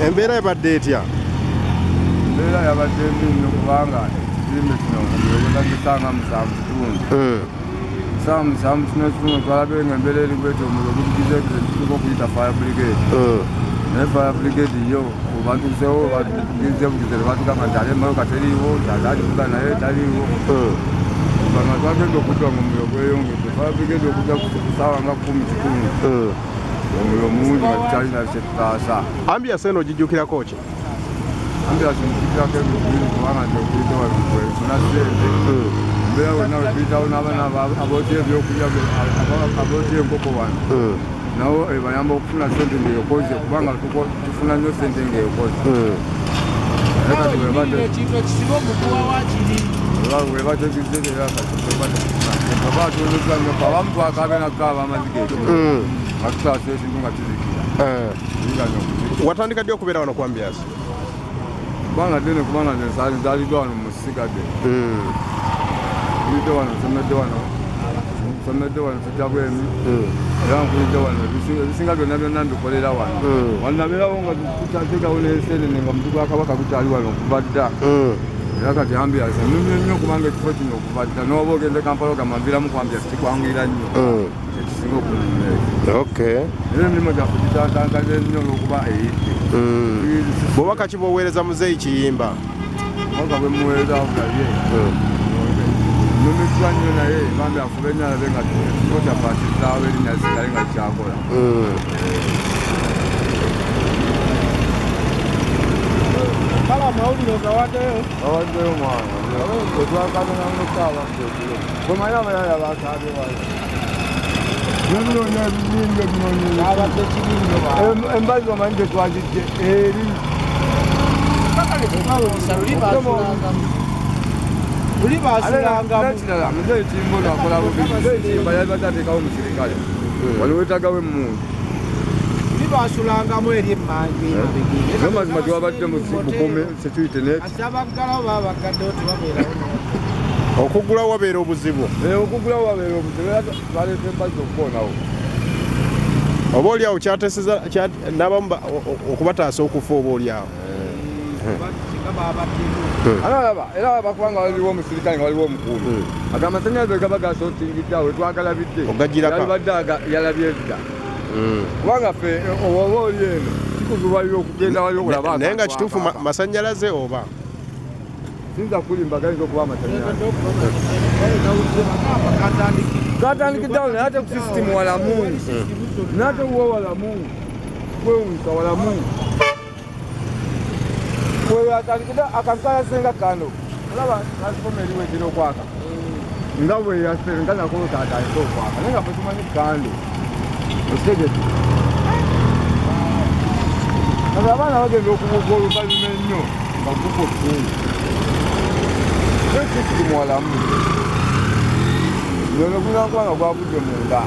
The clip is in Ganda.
Embeera yabadde etya? Embeera yabadde mbi nnyo kubanga ekizimbe kino omuyobozi musanvu kitundu. Musanvu kino ekitundu twalabe ng'embeera eri bwetyo omuliro gutugize ekituuka okuyita fire brigade. Naye fire brigade yo batuusewo batugize bugizere batugamba nti ate emmotoka teriiwo, kyazalivuga naye taliiwo. Bano twagenda okudda ng'omuliro gweyongedde. Fire brigade okujja ku ssaawa nga 10 kitundu. Omuliro mungi nga tukyalina kye tutaasa. Ambiance eno ogijjukirako ki? Ambiance mukijjako ebintu kubanga nti okuyita wano kwefuna ssente. Embeera wonna we tuyitawo n'abaana abootya ebyokulya abootya enkoko wano. Nabo ebayamba okufuna ssente ng'eyokoze kubanga tufuna nnyo ssente ng'eyokoze. Weba tegize era kati baba tunuza nnyo abamu twakabe nakkaaba amazigeeto. Batutaasa ekintu nga kizikira. Watandika ddi okubeera wano ku Ambiance? Kubanga ddene kubanga nzaaliddwa wano mu Sigadde. Nkulidde wano nsomedde wano Kitabwemi. Era nkulidde wano ebisinga byonna mbikolera wano. Wano nabeerawo nga tukyateekawo n'enseenene nga omuti gwa Kabaka gukyali wano okuva dda. Era kati Ambiance nnumye nnyo kubanga ekifo kino okuva dda n'oba ogenze Kampala ogamba nviiramu ku Ambiance kikwanguira nnyo. Ekisinga okunnumya ekyo. Era emirimu gyaffe gitantangaze nnyo olw'okuba eyidde. Bw'obaka ki bw'oweereza Muzeeyi Kiyimba? Obubaka bwe muweereza bugaye. Nnumiddwa nnyo naye bambi afube nnyo alabe nga ekifo kyaffe akizzaawo erinnya lisigale nga kikyakola. Kala amawulire ogawaddeyo? Bawaddeyo mwana. Otwakabona n'okukaaba kutekiro. Bwemanyi abayaya baakaabe wali. Nebirona ebizimbe bino abadde kibinyo ba. Embali omanyi tetwagijje eri. Luli basulangamu. Nekirala Muzeeyi Kiyimba ono akola bubi. Muzeeyi Kiyimba yali ateekawo omusirikale. Waliwo weetagawo emmundu. Luli basulangamu eri emmanju eno. Mazima tewabadde mu bukuumi security net. Asabaggalawo babagaddewo tebabeerawo. Okuggulawo wabeera obuzibu. Okuggulawo wabeera obuzibu era baleeta embazzi okukoonawo. Oba oliawo kyateeseza n'abamu okubataasa okufa oba oliawo. Era bakubanga waliwo omusirikale nga waliwo omukuumi. Agamasanyalaze gaba gasootingidde awo twagalabidde. Ogagiraka. Yalibadde yalabye edda. Kubanga ffe oba oli eno kikuzubalira okugenda wali okulaba. Naye nga kituufu masanyalaze oba? Sinza kulimba gayinza okuba amasanyalaze. Gatandikiddeawo naye ate ku sisitimu walamu. Nate uwo walamu. Kwewunyisa walamu. Kwewatandikidde akakalasenga kano. Olaba transfoma eriwo etera okwaka. Nga bwe yase nga nako taatandika okwaka. Naye nga ffe tumanyi kando. Okitegedde. Kati abaana bagenda okubuuka olubalima ennyo nga guko ttundu. Sisitimu walamu. Nyono gunakuba nga gwavudde munda.